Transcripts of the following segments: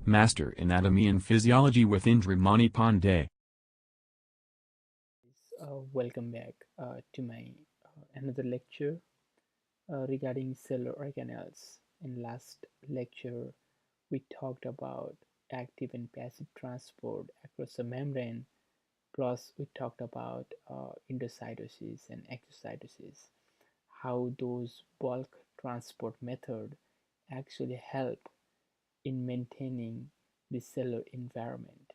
Master Anatomy and Physiology with Indra Pandey. Welcome back to my another lecture regarding cellular organelles. In last lecture, we talked about active and passive transport across the membrane. Plus, we talked about endocytosis and exocytosis, how those bulk transport method actually help in maintaining the cellular environment.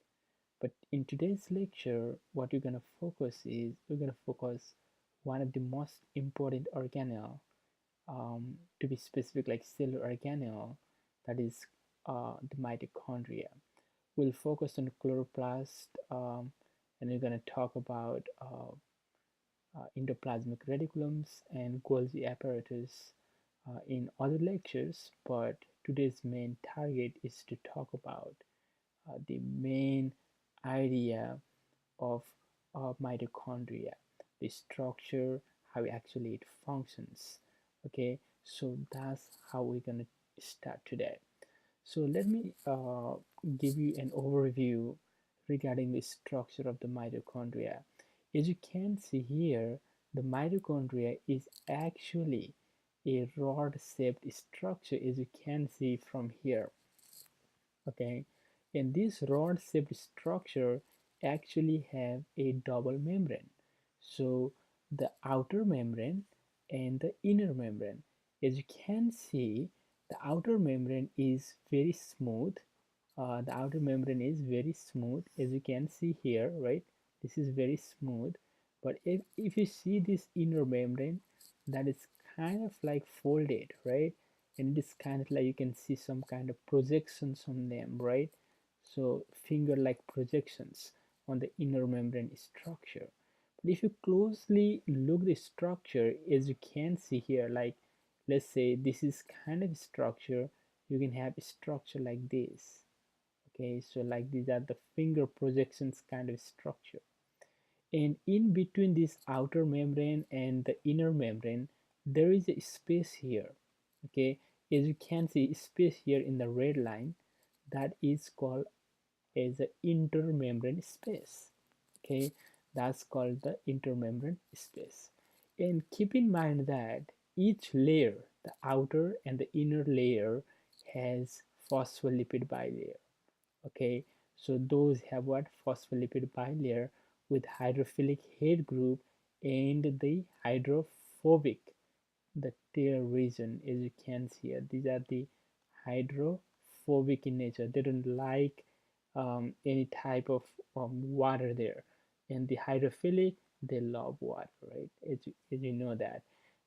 But in today's lecture, what we're going to focus is we're going to focus one of the most important organelle, to be specific, like cellular organelle, that is the mitochondria. We'll focus on chloroplast, and we're going to talk about endoplasmic reticulums and Golgi apparatus in other lectures. But today's main target is to talk about the main idea of mitochondria, the structure, how actually it functions. Okay, so that's how we're gonna start today. So let me give you an overview regarding the structure of the mitochondria. As you can see here, the mitochondria is actually a rod-shaped structure, as you can see from here. Okay, and this rod-shaped structure actually have a double membrane. So the outer membrane and the inner membrane. As you can see, the outer membrane is very smooth. The outer membrane is very smooth, as you can see here, right? This is very smooth. But if you see this inner membrane, that is kind of like folded, right? And it is kind of like you can see some kind of projections on them, right? So finger like projections on the inner membrane structure. But if you closely look the structure, as you can see here, like let's say this is kind of structure, you can have a structure like this. Okay, so like these are the finger projections kind of structure, and in between this outer membrane and the inner membrane there is a space here. Okay, as you can see space here in the red line, that is called as a intermembrane space. Okay, that's called the intermembrane space. And keep in mind that each layer, the outer and the inner layer, has phospholipid bilayer. Okay, so those have what? Phospholipid bilayer with hydrophilic head group and the hydrophobic, the tail region. As you can see here, these are the hydrophobic in nature. They don't like any type of water there. And the hydrophilic, they love water, right? As you know that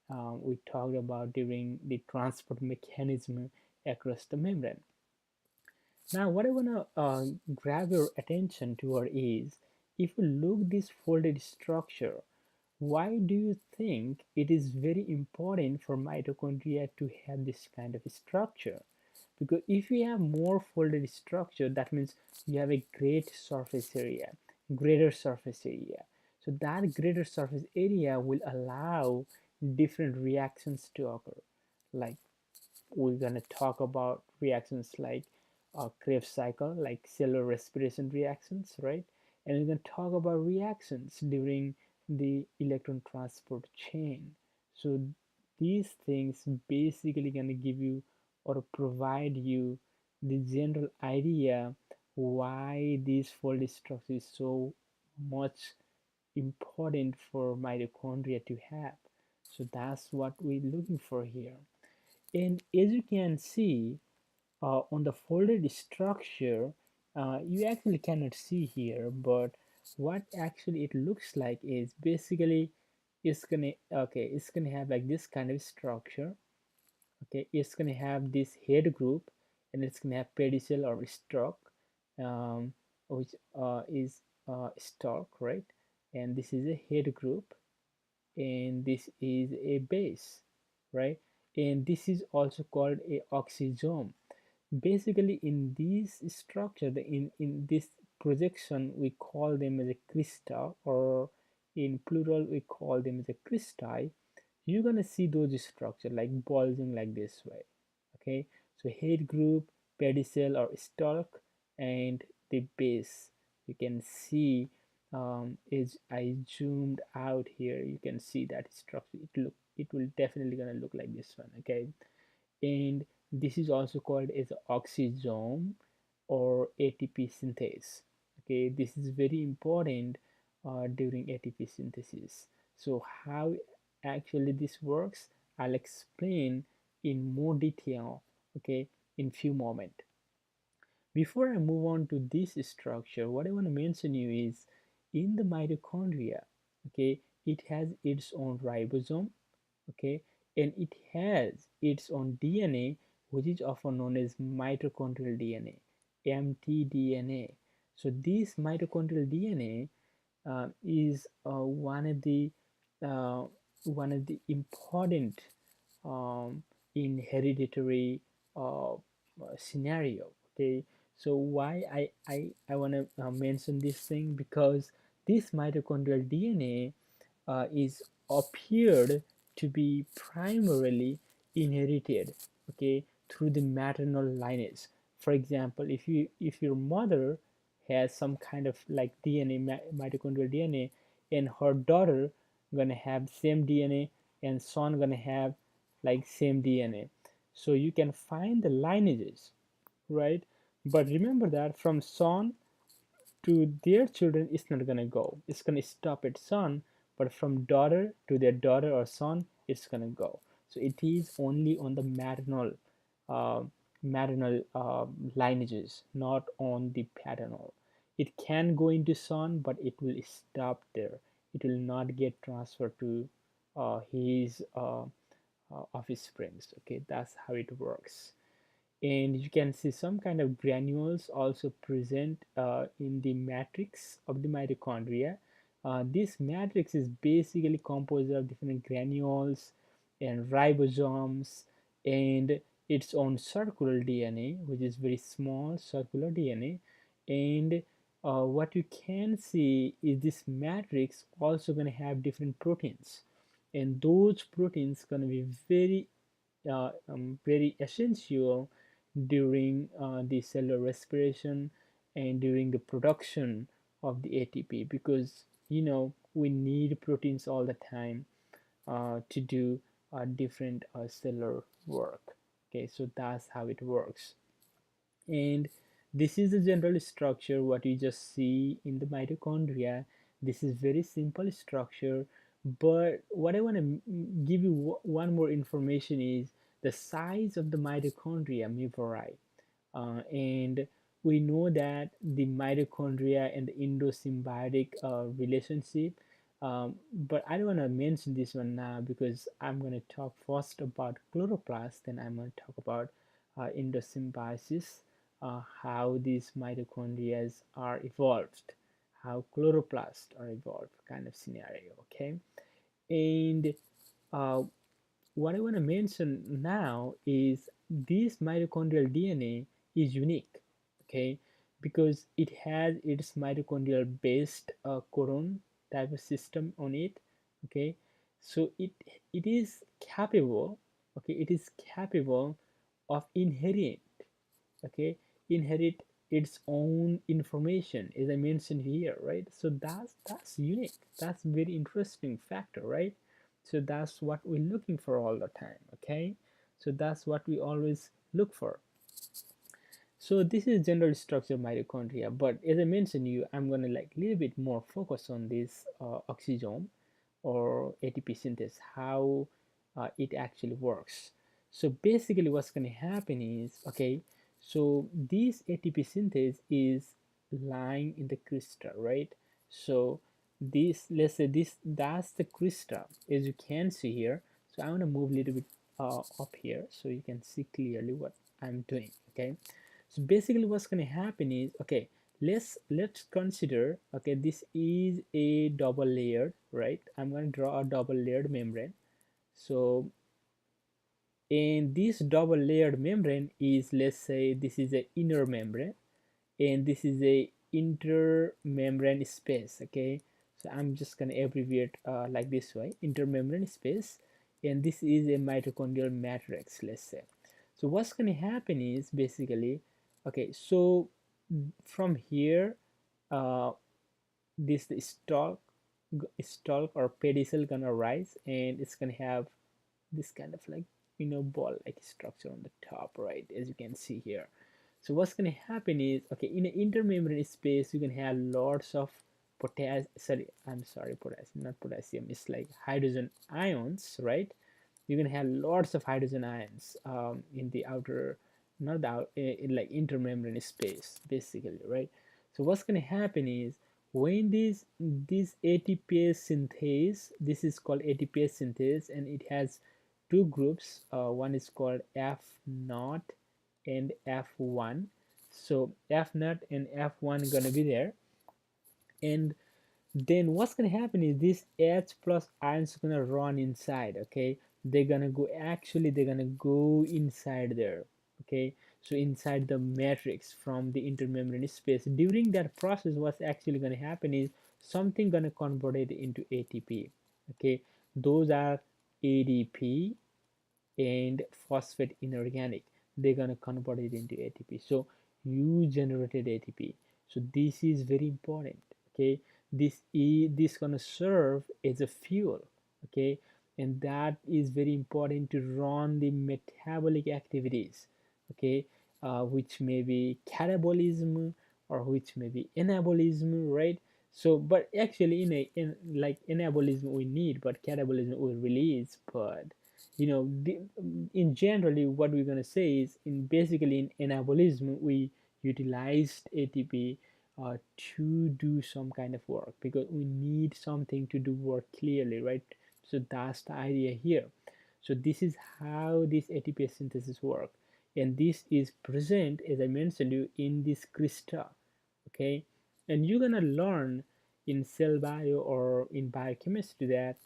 we talked about during the transport mechanism across the membrane. Now, what I want to grab your attention toward is, if you look this folded structure, why do you think it is very important for mitochondria to have this kind of structure? Because if you have more folded structure, that means you have a greater surface area. So that greater surface area will allow different reactions to occur. Like we're going to talk about reactions like Krebs cycle, like cellular respiration reactions, right? And we're going to talk about reactions during the electron transport chain. So these things basically going to give you or provide you the general idea why this fold structure is so much important for mitochondria to have. So that's what we're looking for here. And as you can see on the folded structure, you actually cannot see here, but what actually it looks like is basically it's gonna have like this kind of structure. Okay, it's gonna have this head group, and it's gonna have pedicel or stalk, um, which is stalk, right? And this is a head group, and this is a base, right? And this is also called a oxysome. Basically in this structure, in this projection, we call them as a crystal, or in plural we call them as a cristae. You're gonna see those structure like bulging like this way. Okay, so head group, pedicel or stalk, and the base. You can see, is I zoomed out here, you can see that structure. It will definitely gonna look like this one, okay? And this is also called as oxysome or ATP synthase. Okay, this is very important during ATP synthesis. So how actually this works, I'll explain in more detail, okay, in few moments. Before I move on to this structure, what I want to mention you is in the mitochondria, okay, it has its own ribosome, okay, and it has its own DNA, which is often known as mitochondrial DNA, mtDNA. So this mitochondrial DNA is uh, one of the important um, in hereditary scenario. Okay, so why I want to mention this thing, because this mitochondrial DNA is appeared to be primarily inherited, okay, through the maternal lineage. For example, if your mother has some kind of like DNA, mitochondrial DNA, and her daughter gonna have same DNA, and son gonna have like same DNA, so you can find the lineages, right? But remember that from son to their children, it's not gonna go. It's gonna stop at son, but from daughter to their daughter or son, it's gonna go. So it is only on the uh, maternal lineages, not on the paternal. It can go into son, but it will stop there. It will not get transferred to his offsprings. Okay, that's how it works. And you can see some kind of granules also present in the matrix of the mitochondria. This matrix is basically composed of different granules and ribosomes and its own circular DNA, which is very small circular DNA. And what you can see is this matrix also going to have different proteins, and those proteins going to be very essential during the cellular respiration and during the production of the ATP, because we need proteins all the time to do different cellular work. Okay, so that's how it works. And this is the general structure what you just see in the mitochondria. This is very simple structure, but what I want to give you one more information is the size of the mitochondria may vary, and we know that the mitochondria and the endosymbiotic relationship, but I don't want to mention this one now because I'm going to talk first about chloroplast, then I'm going to talk about endosymbiosis, how these mitochondria are evolved, how chloroplasts are evolved kind of scenario, okay? And uh, what I want to mention now is this mitochondrial DNA is unique, okay, because it has its mitochondrial based codon type of system on it, okay. So it is capable, okay, it is capable of okay, inherit its own information, as I mentioned here, right? So that's unique. That's very interesting factor, right? So that's what we're looking for all the time, okay? So that's what we always look for. So this is general structure of mitochondria, but as I mentioned you, I'm gonna like a little bit more focus on this oxysome or ATP synthase, how it actually works. So basically what's gonna happen is, okay, so this ATP synthase is lying in the crystal, right? So this, let's say this, that's the crystal, as you can see here. So I want to move a little bit up here so you can see clearly what I'm doing, okay? So basically what's going to happen is, okay, let's consider, okay, this is a double layered, right? I'm going to draw a double layered membrane. So in this double layered membrane is, let's say this is a inner membrane and this is a intermembrane space, okay? So I'm just going to abbreviate like this way, intermembrane space, and this is a mitochondrial matrix, let's say. So what's going to happen is basically Okay, so from here, uh, this stalk or pedicel gonna rise, and it's gonna have this kind of like ball like structure on the top, right, as you can see here. So what's going to happen is, okay, in an intermembrane space you can have lots of potassium, not potassium, it's like hydrogen ions, right? You can have lots of hydrogen ions in the outer, not the in like intermembrane space basically, right? So what's going to happen is, when this ATPase synthase, this is called ATPase synthase, and it has two groups. One is called F naught and F1. So F naught and F1 gonna be there, and then what's gonna happen is this H plus ions gonna run inside. Okay, they're gonna go inside there. Okay, so inside the matrix from the intermembrane space. During that process, what's actually gonna happen is something gonna convert it into ATP. Okay, those are ADP and phosphate inorganic. They're gonna convert it into ATP. So you generated ATP. So this is very important. Okay, this gonna serve as a fuel. Okay, and that is very important to run the metabolic activities. Okay, which may be catabolism or which may be anabolism, right? So, but actually, in like anabolism we need, but catabolism we release. But in generally what we're going to say is, in basically in anabolism we utilized ATP to do some kind of work, because we need something to do work clearly, right? So that's the idea here. So this is how this ATP synthesis work, and this is present, as I mentioned you, in this crystal. Okay, and you're gonna learn in cell bio or in biochemistry that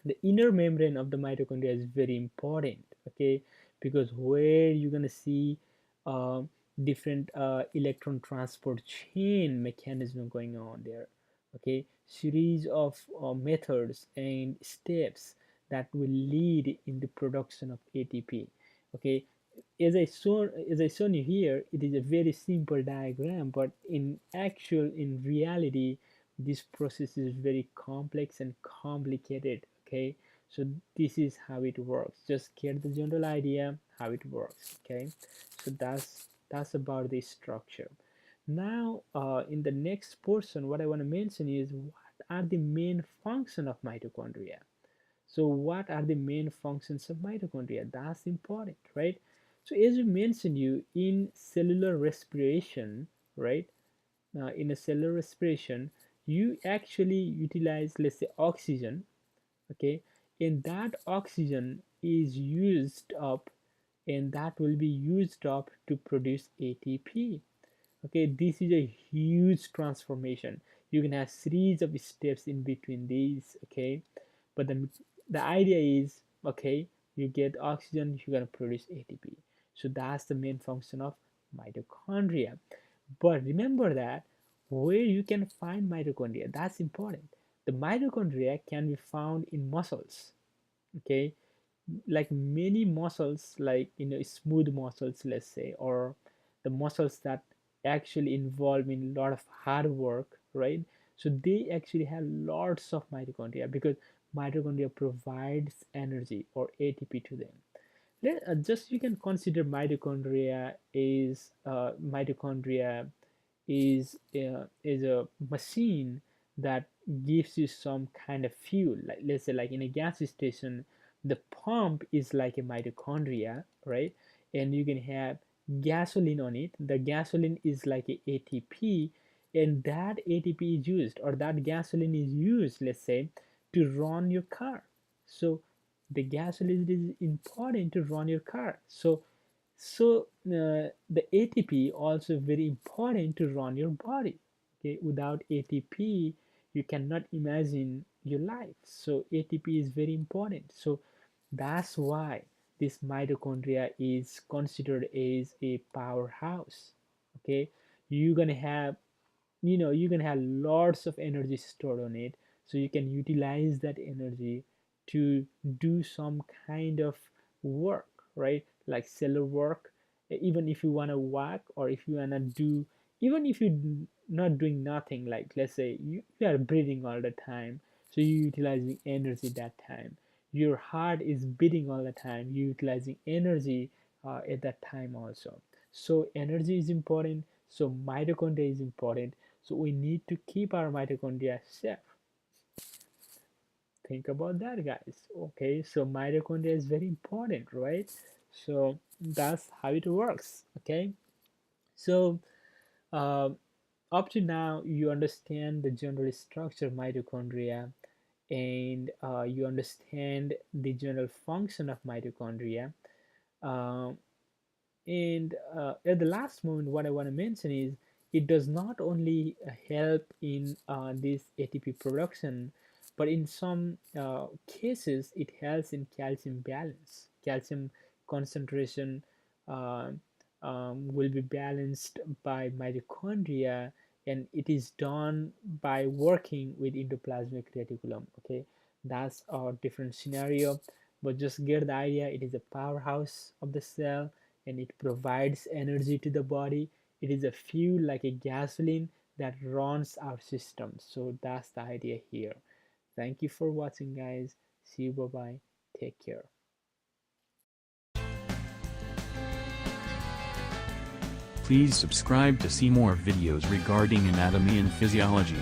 the inner membrane of the mitochondria is very important. Okay, because where you're gonna see uh, different electron transport chain mechanism going on there. Okay, series of methods and steps that will lead in the production of ATP. Okay, as I shown you here, it is a very simple diagram, but in reality, this process is very complex and complicated. Okay, so this is how it works. Just get the general idea how it works. Okay, so that's about the structure. Now, in the next portion, what I want to mention is, what are the main function of mitochondria. So what are the main functions of mitochondria? That's important, right? So as we mentioned you, in cellular respiration, right? In a cellular respiration, you actually utilize, let's say, oxygen. Okay, and that oxygen is used up, and that will be used up to produce ATP. Okay, this is a huge transformation. You can have series of steps in between these. Okay, but the idea is, okay, you get oxygen, you're going to produce ATP. So that's the main function of mitochondria. But remember that where you can find mitochondria, that's important. The mitochondria can be found in muscles. Okay, like many muscles, like smooth muscles, let's say, or the muscles that actually involve in a lot of hard work, right? So they actually have lots of mitochondria, because mitochondria provides energy or ATP to them. Just you can consider mitochondria is a machine that gives you some kind of fuel. Like, let's say, like in a gas station, the pump is like a mitochondria, right? And you can have gasoline on it. The gasoline is like a ATP, and that ATP is used, or that gasoline is used, let's say, to run your car. So the gasoline is important to run your car. So the ATP also very important to run your body. Okay, without ATP, you cannot imagine your life. So ATP is very important. So that's why this mitochondria is considered as a powerhouse. Okay, you're gonna have you can have lots of energy stored on it, so you can utilize that energy to do some kind of work, right, like cellular work, even if you want to walk, or if you want to do, even if you not doing nothing, like let's say you are breathing all the time, so you're utilizing energy that time. Your heart is beating all the time, you're utilizing energy at that time also. So energy is important, so mitochondria is important, so we need to keep our mitochondria safe. Think about that, guys. Okay, so mitochondria is very important, right? So that's how it works. Okay, so uh, up to now you understand the general structure of mitochondria, and you understand the general function of mitochondria. Um, and at the last moment, what I want to mention is it does not only help in this ATP production, but in some cases, it helps in calcium balance. Calcium concentration uh, will be balanced by mitochondria, and it is done by working with endoplasmic reticulum. Okay, that's a different scenario, but just get the idea. It is a powerhouse of the cell, and it provides energy to the body. It is a fuel like a gasoline that runs our system. So that's the idea here. Thank you for watching, guys. See you. Bye bye. Take care. Please subscribe to see more videos regarding anatomy and physiology.